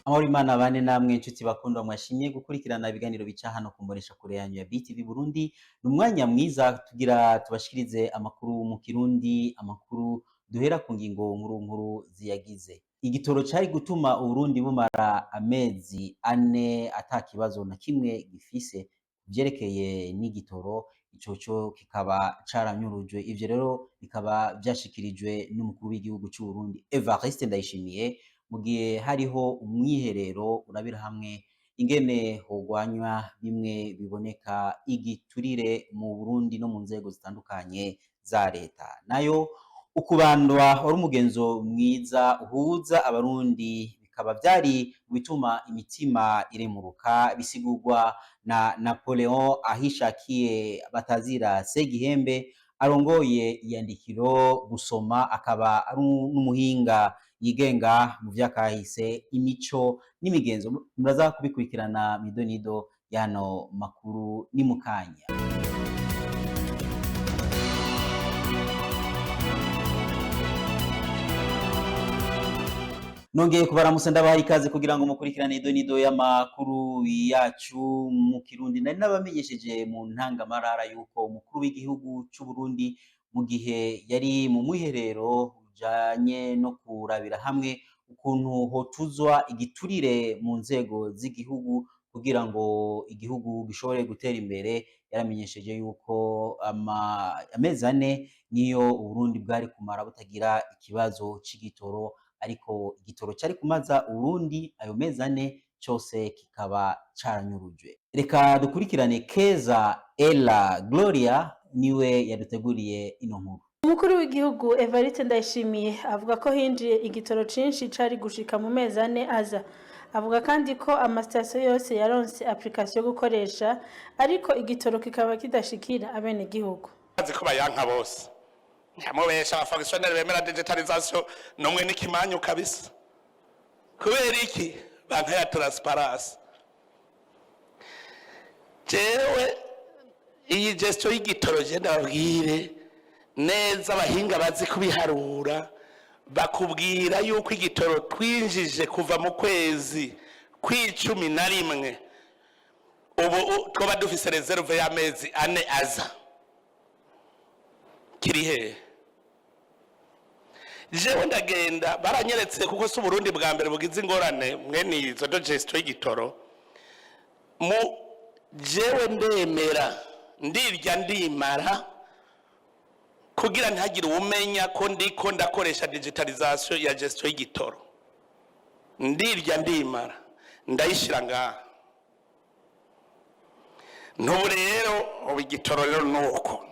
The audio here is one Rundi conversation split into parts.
Amahoro Imana bane namwe inshuti bakundwa mwashimye gukurikirana ibiganiro bica hano ku mboneshakure yanyu ya BTV Burundi. Ni umwanya mwiza tugira tubashikirize amakuru mu Kirundi, amakuru duhera ku ngingo nkuru nkuru ziyagize. Igitoro cari gutuma Uburundi bumara amezi ane ata kibazo na kimwe gifise kuvyerekeye n'igitoro, ico kikaba caranyurujwe. Ivyo rero bikaba vyashikirijwe n'umukuru w'igihugu c'u Burundi Evariste Ndayishimiye mu gihe hariho umwiherero urabira hamwe ingene hogwanywa bimwe biboneka igiturire mu Burundi no mu nzego zitandukanye za leta. Nayo ukubandwa wari umugenzo mwiza uhuza abarundi bikaba vyari mu bituma imitima iremuruka bisigurwa na Napoleon Ahishakiye batazira Segihembe arongoye iyandikiro gusoma akaba ari n'umuhinga yigenga mu vyakahise imico n'imigenzo. Muraza kubikurikirana midonido yano makuru ni mukanya. Nongeye kubaramusa ndabaha ikaze kugira ngo mukurikirane idonido y'amakuru yacu mu Kirundi. Nari nabamenyesheje mu ntangamarara yuko umukuru w'igihugu c'u Burundi mu gihe yari mu mwiherero ujanye no kurabira hamwe ukuntu hotuzwa igiturire mu nzego z'igihugu kugira ngo igihugu gishobore gutera imbere, yaramenyesheje yuko amezi ane niyo Uburundi bwari kumara butagira ikibazo c'igitoro, ariko igitoro cari kumaza Uburundi ayo mezi ane cose kikaba caranyurujwe. Reka dukurikirane Keza Ella Gloria niwe yaduteguriye ino nkuru. Umukuru w'igihugu Evariste Ndayishimiye avuga ko hinjiye igitoro cinshi cari gushika mu mezi ane aza. Avuga kandi ko amasitasiyo yose yaronse application yo gukoresha, ariko igitoro kikaba kidashikira abenegihugu. Azi ko bayanka bose. Ntamubesha abafonctionnaire bemera digitalisation nomwe n'ikimanyu kabisa. Kubera iki banka ya transparence. Jewe iyi gestion y'igitoro je ndabwire neza abahinga bazi kubiharura bakubwira yuko igitoro twinjije kuva mu kwezi kw'icumi na rimwe ubu twoba dufise reserve y'amezi ane aza kirihe. Jewe ndagenda baranyeretse kuko si Burundi bwa mbere bugize ingorane mwene izo do gestion y'igitoro mu jewe ndemera ndirya ndimara kugira ntihagire umenya ko ndiko ndakoresha digitalisation ya gestion y'igitoro. Ndirya ndimara ndayishira ngaha n'ubu rero igitoro rero nuko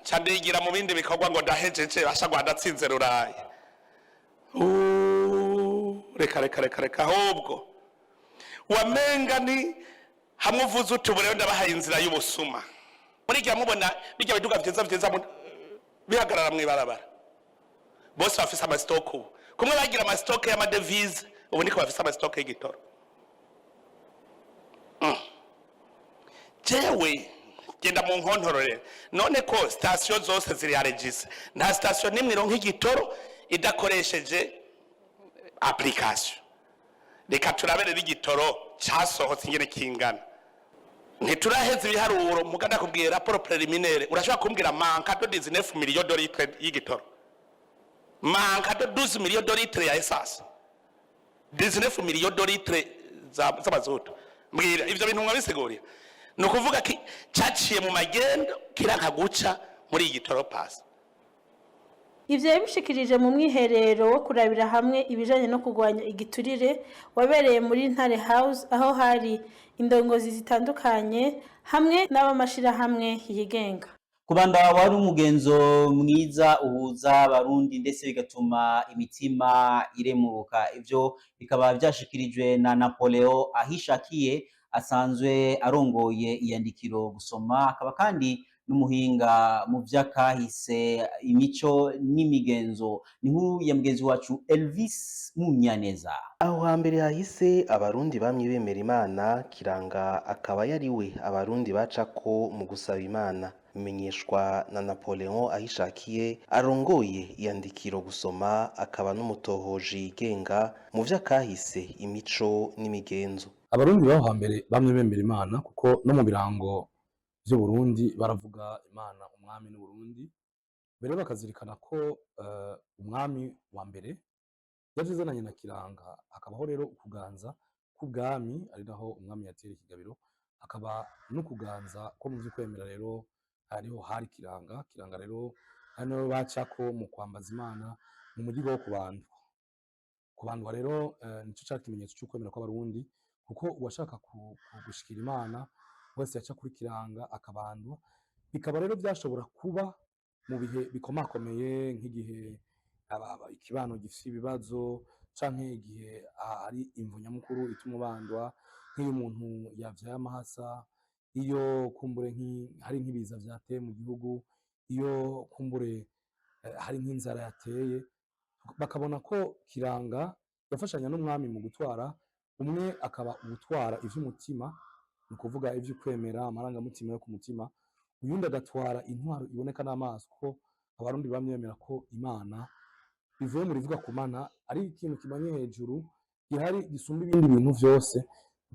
candigira mu bindi bikorwa ngo ndahejeje bashagwa ndatsinze ruraye. Reka ahubwo wamenga ni hamwe uvuze uti ubu rero ndabahaye inzira y'ubusuma. Muri gihe mubona bijya biduga vyiza bihagarara mw'ibarabara bose bafise amastock ubu kumwe bagira amastock y'amadevise ubu niko bafise amastock y'igitoro. Jewe genda mu nkontorore none ko station zose ziri arregise, nta station nimwe ironka igitoro idakoresheje application. Reka turabere igitoro casohotse ingene kingana. Ntituraheze ibiharuro muganda kubwira rapport préliminaire urashobora kumbwira manka de 19 millions de litres y'igitoro, manka de 12 millions de litres ya essence, 19 millions de litres za mazutu. Mbwira ivyo bintu mwabisiguriye no kuvuga ki caciye mu magendo kiranka guca muri igitoro pass. Ivyo yabishikirije mu mwiherero wo kurabira hamwe ibijanye no kugwanya igiturire wabereye muri Ntare House, aho hari indongozi zitandukanye hamwe n'abamashira hamwe yigenga. Kubanda wari umugenzo mwiza uhuza abarundi ndetse bigatuma imitima iremuruka. Ivyo bikaba vyashikirijwe na Napoleon Ahishakiye asanzwe arongoye iyandikiro gusoma, akaba kandi n'umuhinga mu vyakahise imico n'imigenzo. Ni nkuru ya mugenzi wacu Elvis Munyaneza. Aho hambere hahise abarundi bamye bemera Imana, kiranga akaba yari we abarundi bacako mu gusaba Imana. bimenyeshwa na Napoleon Ahishakiye arongoye iyandikiro gusoma akaba n'umutohoji yigenga mu vy'akahise imico n'imigenzo. Abarundi baho hambere bamwe bemera Imana kuko no mu birango vy'u Burundi baravuga Imana umwami n'u Burundi, mbere bakazirikana ko umwami wa mbere yavizananye na kiranga, hakabaho rero ukuganza k'ubwami ari naho umwami yatera ikigabiro, hakaba no kuganza ko mu vy'ukwemera rero hariho hari kiranga rero hano bacako mu kwambaza Imana mu mugigo wo kubandwa rero nico cari ikimenyetso c'ukwemera kw'abarundi, kuko uwashaka gushikira Imana wese yaca kuri kiranga akabandwa. Bikaba rero vyashobora kuba mu bihe bikomakomeye nk'igihe ikibano gifise ibibazo canke igihe ari imvu nyamukuru ituma ubandwa, nk'iyo umuntu yavyaye amahasa, iyo kumbure hari nk'ibiza vyateye mu gihugu, iyo kumbure hari nk'inzara yateye, bakabona ko kiranga yafashanya n'umwami mu gutwara, umwe akaba gutwara ivy'umutima, ni ukuvuga ivy'ukwemera amarangamutima yo ku mutima, uyundi agatwara intwaro iboneka n'amaso, ko abarundi bamyemera ko Imana bivuye mu rivuga ku Mana ari ikintu kimanye hejuru gihari gisumba ibindi bintu vyose,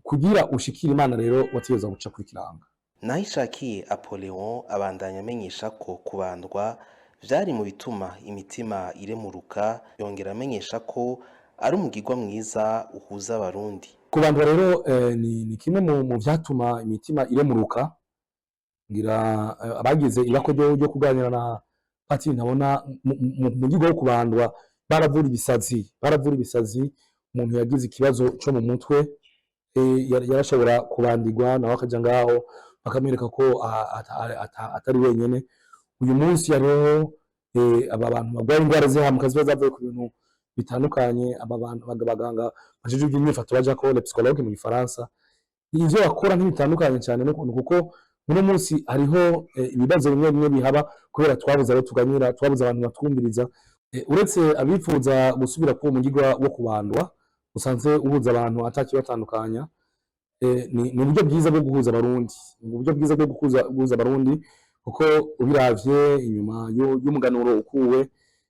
kugira ushikira Imana rero wategeza guca kuri kiranga. Nahishakiye Apoleon abandanya amenyesha ko kubandwa vyari mu bituma imitima iremuruka, yongera amenyesha ko ari umugirwa mwiza uhuza abarundi. Kubandwa rero ni kimwe mu vyatuma imitima iremuruka, ngira abagize ibako ryo kuganira na Patiri Ntabona mu mugigo wo kubandwa baravura ibisazi, umuntu yagize ikibazo co mu mutwe yarashobora kubandirwa nawe akaja ngaho bakamwereka ko atari wenyene. Uyu munsi hariho aba bantu barwaye indwara z'ihamuka ziba zavuye ku bintu bitandukanye, aba bantu baganga bajeje iby'imyifato baja ko le psychologue mu Gifaransa, ivyo bakora ntibitandukanye cyane n'ukuntu, kuko muri munsi hariho ibibazo bimwe bihaba kubera twabuze abo tuganyira, twabuze abantu batwumviriza. Uretse abifuza gusubira ku mugirwa wo kubandwa usanzwe uhuza abantu atakibatandukanya, ni uburyo bwiza bwo guhuza abarundi, kuko ubiravye inyuma y'umuganuro ukuwe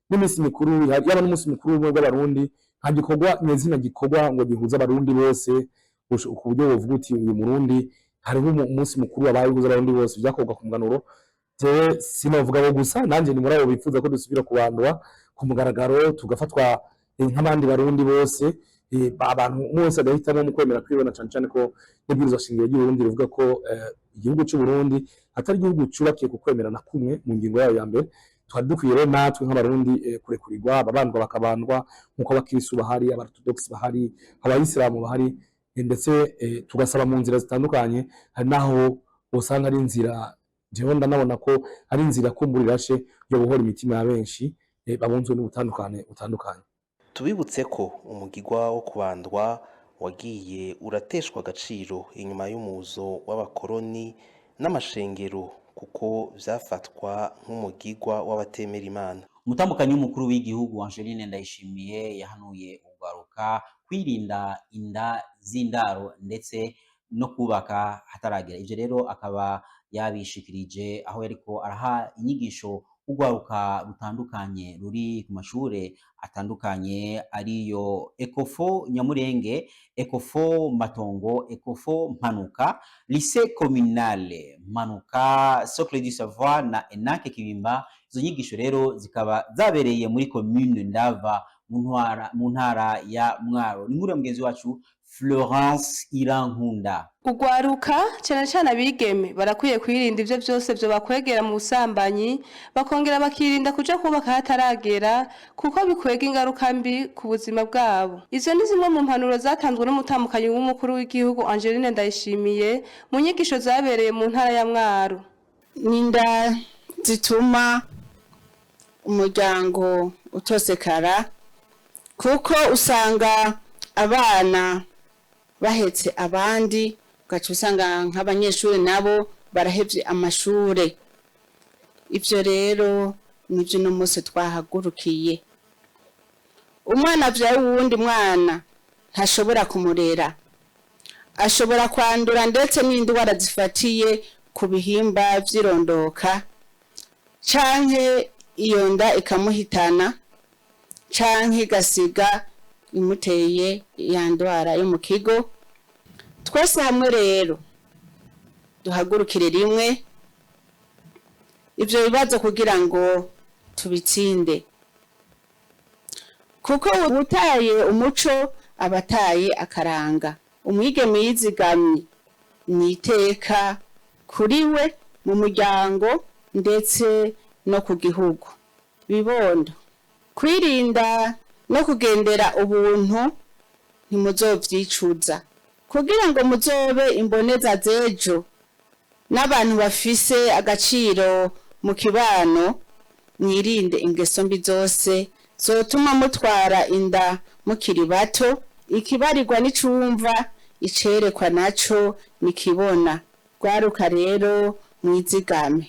n'iminsi mikuru, yaba n'umunsi mukuru w'abarundi, nta gikorwa nyezina gikorwa ngo gihuza abarundi bose ku buryo wovuga uti uyu Murundi hariho umunsi mukuru wabaye uhuza abarundi bose, vyakorwa ku muganuro. Jewe sinovuga bo gusa, nanje ni muri abo bifuza ko dusubira kubandwa ku mugaragaro, tugafatwa nk'abandi barundi bose, abantu bose agahitamo mu kwemera kwibona, cane cane ko n'ibwirizwa shingiro ry'Uburundi rivuga ko igihugu c'u Burundi atari igihugu cubakiye ku kwemera na kumwe mu ngingo yayo ya mbere. Twari dukwiye rero natwe nk'abarundi kurekurirwa, ababandwa bakabandwa nk'uko abakristo bahari, abarthodox bahari, abayisilamu bahari, ndetse tugasaba mu nzira zitandukanye. Hari naho usanga ari inzira jewe ndanabona ko ari inzira kumburirashe yo guhora imitima ya benshi babunzwe n'ubutandukane butandukanye. Tubibutse ko umugirwa wo kubandwa wagiye urateshwa agaciro inyuma y'umuzo w'abakoroni n'amashengero, kuko vyafatwa nk'umugirwa w'abatemera Imana. Umutambukanyi w'umukuru w'igihugu Angeline Ndayishimiye yahanuye ugaruka kwirinda inda z'indaro ndetse no kubaka hataragera. Ivyo rero akaba yabishikirije aho yariko araha inyigisho ugwaruka rutandukanye ruri ku mashure atandukanye ariyo Ecofo Nyamurenge, Ecofo Matongo, Ecofo Mpanuka, Lycée Communale Mpanuka, Socle du Savoir na Enake Kibimba. Izo nyigisho rero zikaba zabereye muri commune Ndava mu ntara ya Mwaro. Ni muri mugenzi wacu Florence Irankunda. Ugwaruka cyane cyane abigeme barakwiye kwirinda ivyo byose byo bakwegera mu busambanyi, bakongera bakirinda kuja kubaka hataragera, kuko bikwega ingaruka mbi ku buzima bwabo. Izo ni zimwe mu mpanuro zatanzwe n'umutambukanyi w'umukuru w'igihugu Angeline Ndayishimiye mu nyigisho zabereye mu ntara ya Mwaro. Ninda zituma umuryango utosekara, kuko usanga abana bahetse abandi, ugaca usanga nk'abanyeshuri nabo barahevye amashure. Ivyo rero nivyo no munsi twahagurukiye. Umwana avyaye uwundi mwana ntashobora kumurera, ashobora kwandura ndetse n'indwara zifatiye ku bihimba vy'irondoka canke iyo nda ikamuhitana canke igasiga imuteye ya ndwara yo mu kigo. Twese hamwe rero duhagurukire rimwe ivyo bibazo kugira ngo tubitsinde, kuko utaye umuco abataye akaranga. Umwigeme yizigamye ni iteka kuri we, mu muryango ndetse no ku gihugu. Bibondo, kwirinda no kugendera ubuntu ntimuzovyicuza, kugira ngo muzobe imboneza z'ejo n'abantu bafise agaciro mu kibano. Mwirinde ingeso mbi zose zotuma mutwara inda mukiri bato. Ikibarirwa n'icumva, icerekwa naco nikibona. Rwaruka rero mwizigame.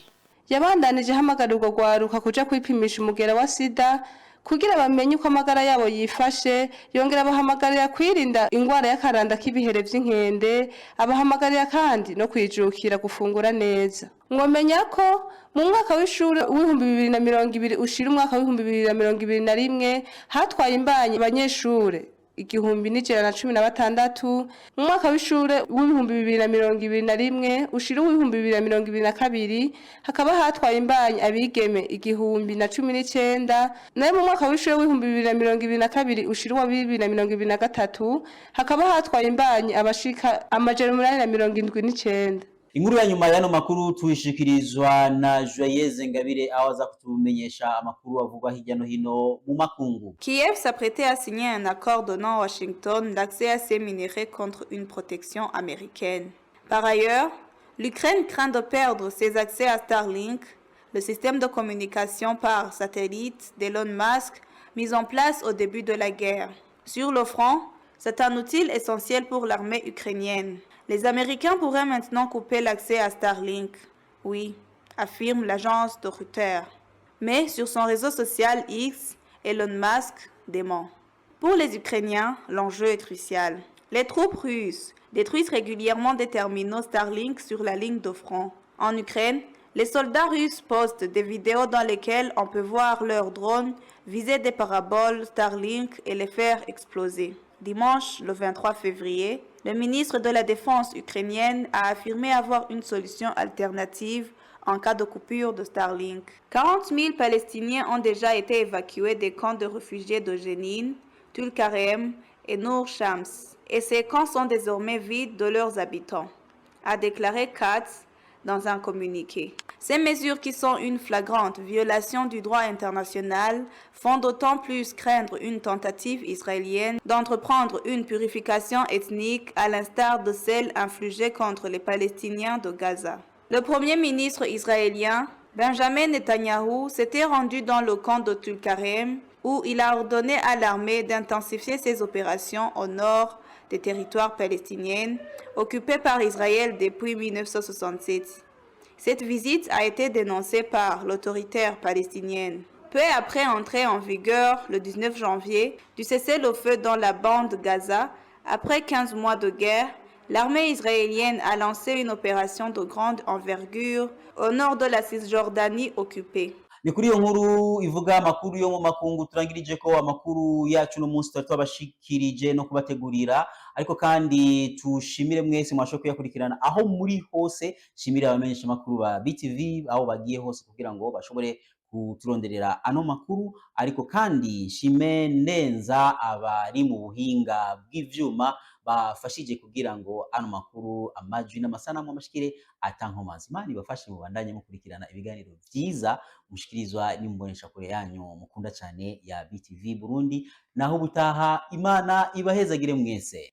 Yabandanije hamagarirwa rwaruka kuja kwipimisha umugera wa sida kugira bamenye uko amagara yabo yifashe. Yongera abahamagarira kwirinda ingwara y'akaranda k'ibihere vy'inkende. Abahamagarira kandi no kwijukira gufungura neza. Mwomenya ko mu mwaka w'ishure w'ibihumbi 2020 ushira umwaka w'ibihumbi 2021 hatwaye imbanyi abanyeshure 1116. Mu mwaka w'ishure w'ibihumbi 2021 ushira w'ibihumbi 2022 hakaba hatwaye imbanyi abigeme 1019. Nayo mu mwaka w'ishure w'ibihumbi 2022 ushira wa 2023 hakaba hatwaye imbanyi abashika 879. Inkuru ya nyuma y'ano makuru tuyishikirizwa na Joyeuse Ngabire aho aza kutumenyesha amakuru avugwa hirya no hino mu makungu. Kiev s'apprêtait à signer un accord donnant à Washington l'accès à ces minerais contre une protection américaine. Par ailleurs, l'Ukraine craint de perdre ses accès à Starlink, le système de communication par satellite d'Elon Musk mis en place au début de la guerre. Sur le front, c'est un outil essentiel pour l'armée ukrainienne. Les Américains pourraient maintenant couper l'accès à Starlink. Oui, affirme l'agence de Reuters. Mais sur son réseau social X, Elon Musk dément. Pour les Ukrainiens, l'enjeu est crucial. Les troupes russes détruisent régulièrement des terminaux Starlink sur la ligne de front. En Ukraine, les soldats russes postent des vidéos dans lesquelles on peut voir leurs drones viser des paraboles Starlink et les faire exploser. Dimanche, le 23 février, le ministre de la Défense ukrainienne a affirmé avoir une solution alternative en cas de coupure de Starlink. 40 000 Palestiniens ont déjà été évacués des camps de réfugiés de Jenin, Tulkarem et Nour Shams, et ces camps sont désormais vides de leurs habitants, a déclaré Katz dans un communiqué. Ces mesures, qui sont une flagrante violation du droit international, font d'autant plus craindre une tentative israélienne d'entreprendre une purification ethnique à l'instar de celle infligée contre les Palestiniens de Gaza. Le premier ministre israélien, Benjamin Netanyahou, s'était rendu dans le camp de Tulkarem, où il a ordonné à l'armée d'intensifier ses opérations au nord des territoires palestiniens occupés par Israël depuis 1967. Cette visite a été dénoncée par l'autoritaire palestinienne. Peu après entrer en vigueur, le 19 janvier, du cessez-le-feu dans la bande Gaza, après 15 mois de guerre, l'armée israélienne a lancé une opération de grande envergure au nord de la Cisjordanie occupée. Ni kuri iyo nkuru ivuga amakuru yo mu makungu turangirije ko amakuru yacu no munsi twabashikirije no kubategurira, ariko kandi tushimire mwese mwashoboye kuyakurikirana aho muri hose. Shimire abamenyesha makuru ba BTV aho bagiye hose kugira ngo bashobore kuturonderera ano makuru, ariko kandi shime nenza abari mu buhinga bw'ivyuma bafashije kugira ngo ano makuru amajwi n'amasanamu amashikire atankomazi. Imana ibafashe mubandanye mukurikirana ibiganiro vyiza mushikirizwa n'imbonesha kure yanyu mukunda cyane ya BTV Burundi. Naho butaha, Imana ibahezagire mwese.